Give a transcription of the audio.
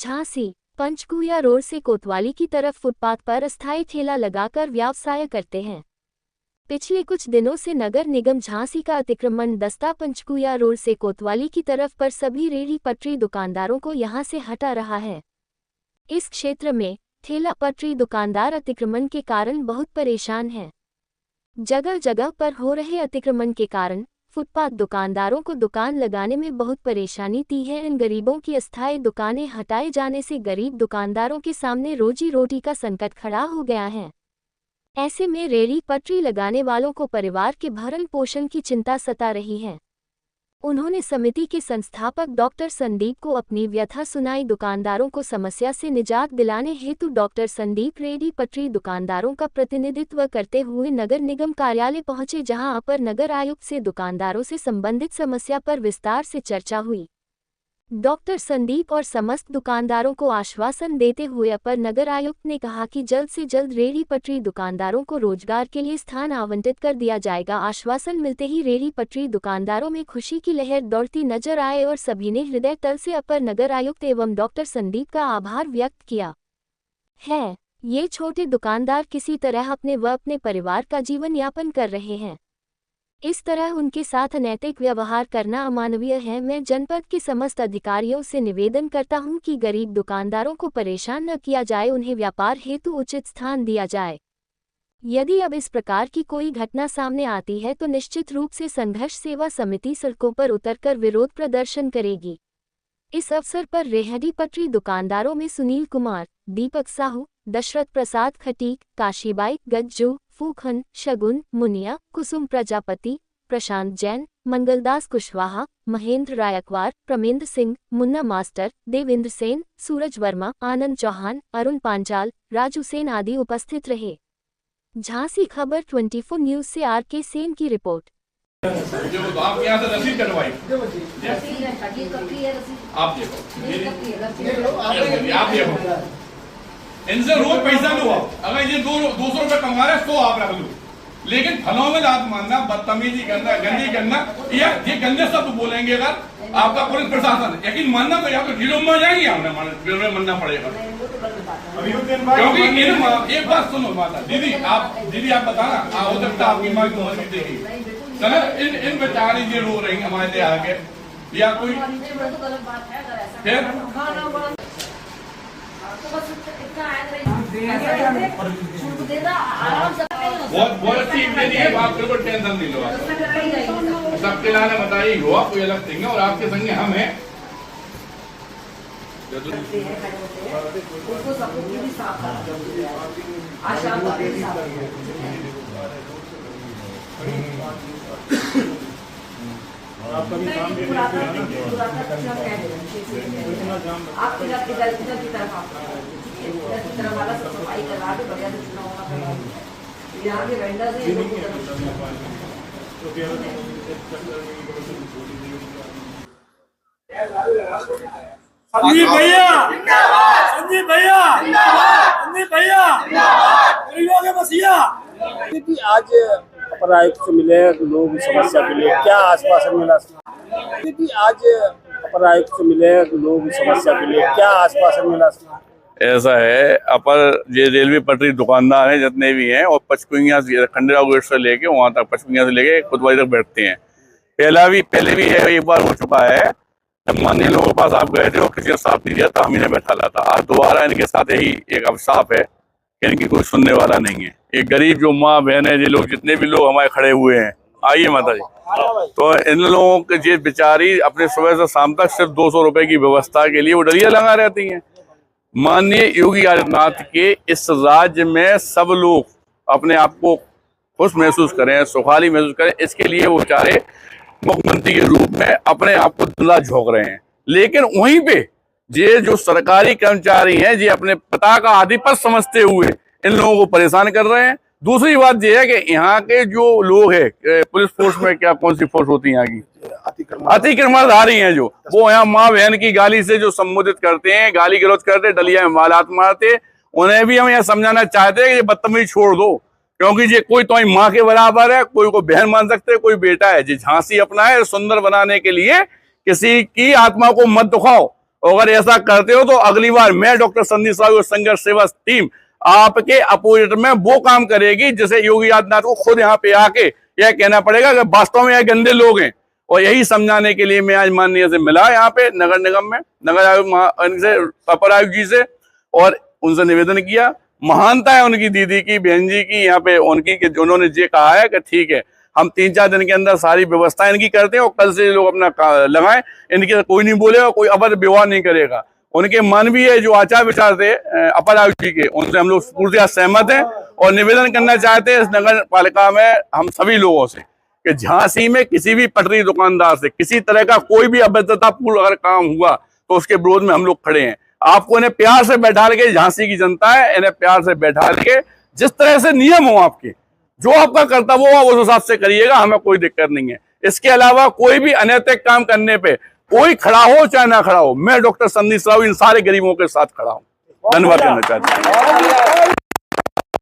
Jhansi Panchkuian road से कोतवाली की तरफ फुटपाथ पर अस्थायी ठेला लगाकर व्यवसाय करते हैं। पिछले कुछ दिनों से नगर निगम झांसी का अतिक्रमण दस्ता पंचकुया रोड से कोतवाली की तरफ पर सभी रेहड़ी पटरी दुकानदारों को यहां से हटा रहा है। इस क्षेत्र में ठेला पटरी दुकानदार अतिक्रमण के कारण बहुत परेशान हैं। जगह जगह पर हो रहे अतिक्रमण के कारण फुटपाथ दुकानदारों को दुकान लगाने में बहुत परेशानी थी है। इन गरीबों की अस्थायी दुकानें हटाए जाने से गरीब दुकानदारों के सामने रोजी रोटी का संकट खड़ा हो गया है। ऐसे में रेहड़ी पटरी लगाने वालों को परिवार के भरण पोषण की चिंता सता रही है। उन्होंने समिति के संस्थापक डॉक्टर संदीप को अपनी व्यथा सुनाई। दुकानदारों को समस्या से निजात दिलाने हेतु डॉक्टर संदीप रेहड़ी पटरी दुकानदारों का प्रतिनिधित्व करते हुए नगर निगम कार्यालय पहुंचे, जहां अपर नगर आयुक्त से दुकानदारों से संबंधित समस्या पर विस्तार से चर्चा हुई। डॉक्टर संदीप और समस्त दुकानदारों को आश्वासन देते हुए अपर नगर आयुक्त ने कहा कि जल्द से जल्द रेहड़ी पटरी दुकानदारों को रोजगार के लिए स्थान आवंटित कर दिया जाएगा। आश्वासन मिलते ही रेहड़ी पटरी दुकानदारों में खुशी की लहर दौड़ती नजर आए और सभी ने हृदय तल से अपर नगर आयुक्त एवं डॉक्टर संदीप का आभार व्यक्त किया है। ये छोटे दुकानदार किसी तरह अपने व अपने परिवार का जीवन यापन कर रहे हैं। इस तरह उनके साथ अनैतिक व्यवहार करना अमानवीय है। मैं जनपद के समस्त अधिकारियों से निवेदन करता हूं कि गरीब दुकानदारों को परेशान न किया जाए, उन्हें व्यापार हेतु उचित स्थान दिया जाए। यदि अब इस प्रकार की कोई घटना सामने आती है तो निश्चित रूप से संघर्ष सेवा समिति सड़कों पर उतरकर विरोध प्रदर्शन करेगी। इस अवसर पर रेहड़ी पटरी दुकानदारों में सुनील कुमार, दीपक साहू, दशरथ प्रसाद खटीक, काशीबाई गज्जू, फूखन, शगुन मुनिया, कुसुम प्रजापति, प्रशांत जैन, मंगलदास कुशवाहा, महेंद्र रायकवार, प्रमेंद्र सिंह, मुन्ना मास्टर, देवेंद्र सेन, सूरज वर्मा, आनंद चौहान, अरुण पांचाल, राजू सेन आदि उपस्थित रहे। झांसी खबर 24 न्यूज से आर.के. सेन की रिपोर्ट। जो आप यहाँ से रसीद कटवाई, आप देखो इनसे रोज पैसा लो। अगर ये 200 रुपए कमा रहे तो आप रख लो, लेकिन फलों में आप मानना, बदतमीजी करना, गंदी करना, ये गंदे शब्द बोलेंगे अगर आपका पुलिस प्रशासन यकीन मानना तो या तो जेलों में जाएंगे, हमने मानना पड़ेगा। क्योंकि एक बात सुनो माता दीदी, आप बताना हो सकता आपकी माँ की उम्र भी देखी, इन बेचारी ये रो रही हमारे लिए आके या कोई फिर बहुत अच्छी दे है, आप बिल्कुल टेंशन नहीं लो। सबके लाने बताइए हो, आप कोई अलग देंगे और आपके संगे हम हैं। आपका भी काम भी संदीप भैया, संदीप भैया, संदीप भैया, गरीबों के मसीहा। आज अपर आयुक्त से मिले लोग समस्या के लिए क्या आश्वासन मिला? आज अपर आयुक्त से मिले लोग समस्या के लिए क्या आश्वासन मिला? ऐसा है, अपर ये रेलवे पटरी दुकानदार हैं जितने भी हैं, और पंचकुया खंडेराव गेट से लेके वहाँ तक, पंचकुया से लेके कोतवाली तक बैठते हैं। पहले भी है, एक बार हो चुका है, जब माननीय लोगों के पास आप गए थे और किसी ने साफ नहीं दिया तो हम इन्हें बैठा लाता। आज दोबारा इनके साथ यही एक अब साफ है कि इनकी कोई सुनने वाला नहीं है। एक गरीब जो माँ बहन है, ये लोग जितने भी लोग हमारे खड़े हुए हैं, आइए माता जी, तो इन लोगों के ये बेचारी अपने सुबह से शाम तक सिर्फ 200 रुपए की व्यवस्था के लिए वो डलिया लगा रहती हैं। माननीय योगी आदित्यनाथ के इस राज्य में सब लोग अपने आप को खुश महसूस करें, सुखाली महसूस करें, इसके लिए वो बेचारे मुख्यमंत्री के रूप में अपने आप को दुला झोंक रहे हैं। लेकिन वहीं पे ये जो सरकारी कर्मचारी हैं, ये अपने पिता का आधिपत्य समझते हुए इन लोगों को परेशान कर रहे हैं। दूसरी बात यह है कि यहाँ के जो लोग हैं पुलिस फोर्स में, क्या कौन सी फोर्स होती है यहाँ की, अतिक्रमणधारी हैं, जो वो यहाँ माँ बहन की गाली से जो संबोधित करते हैं, गाली गलौज करते, डलिया में मालात मारते, उन्हें भी हम यह समझाना चाहते हैं कि ये बदतमीजी छोड़ दो, क्योंकि ये कोई तो माँ के बराबर है, कोई को बहन मान सकते, कोई बेटा है। जी झांसी अपना है, सुंदर बनाने के लिए किसी की आत्मा को मत दुखाओ। अगर ऐसा करते हो तो अगली बार मैं डॉक्टर संदीप साहब और संघर्ष सेवा टीम आपके अपोजिट में वो काम करेगी जिसे योगी आदित्यनाथ को खुद यहाँ पे आके यह कहना पड़ेगा कि वास्तव में यह गंदे लोग हैं। और यही समझाने के लिए मैं आज माननीय से मिला यहाँ पे नगर निगम में, नगर आयुक्त से, अपर आयुक्त जी से, और उनसे निवेदन किया। महानता है उनकी दीदी की, बहन जी की यहाँ पे उनकी, कि उन्होंने ये कहा है कि ठीक है हम 3-4 दिन के अंदर सारी व्यवस्था इनकी करते हैं और कल से लोग अपना लगाएं, इनके कोई नहीं बोलेगा, कोई अभद्र व्यवहार नहीं करेगा। उनके मानवीय जो आचार विचार थे अपर आयुक्त जी के, उनसे हम लोग पूरी सहमत हैं और निवेदन करना चाहते हैं इस नगर पालिका में हम सभी लोगों से कि झांसी में किसी भी पटरी दुकानदार से किसी तरह का कोई भी अभद्रतापूर्ण अगर काम हुआ तो उसके विरोध में हम लोग खड़े हैं। आपको इन्हें प्यार से बैठा के, झांसी की जनता है, इन्हें प्यार से बैठा के जिस तरह से नियम हो आपके, जो आपका कर्तव्य हो उस हिसाब से करिएगा, हमें कोई दिक्कत नहीं है। इसके अलावा कोई भी अनैतिक काम करने पे कोई खड़ा हो चाहे ना खड़ा हो, मैं डॉक्टर संदीप साहब इन सारे गरीबों के साथ खड़ा हूँ। धन्यवाद करना चाहता हूँ।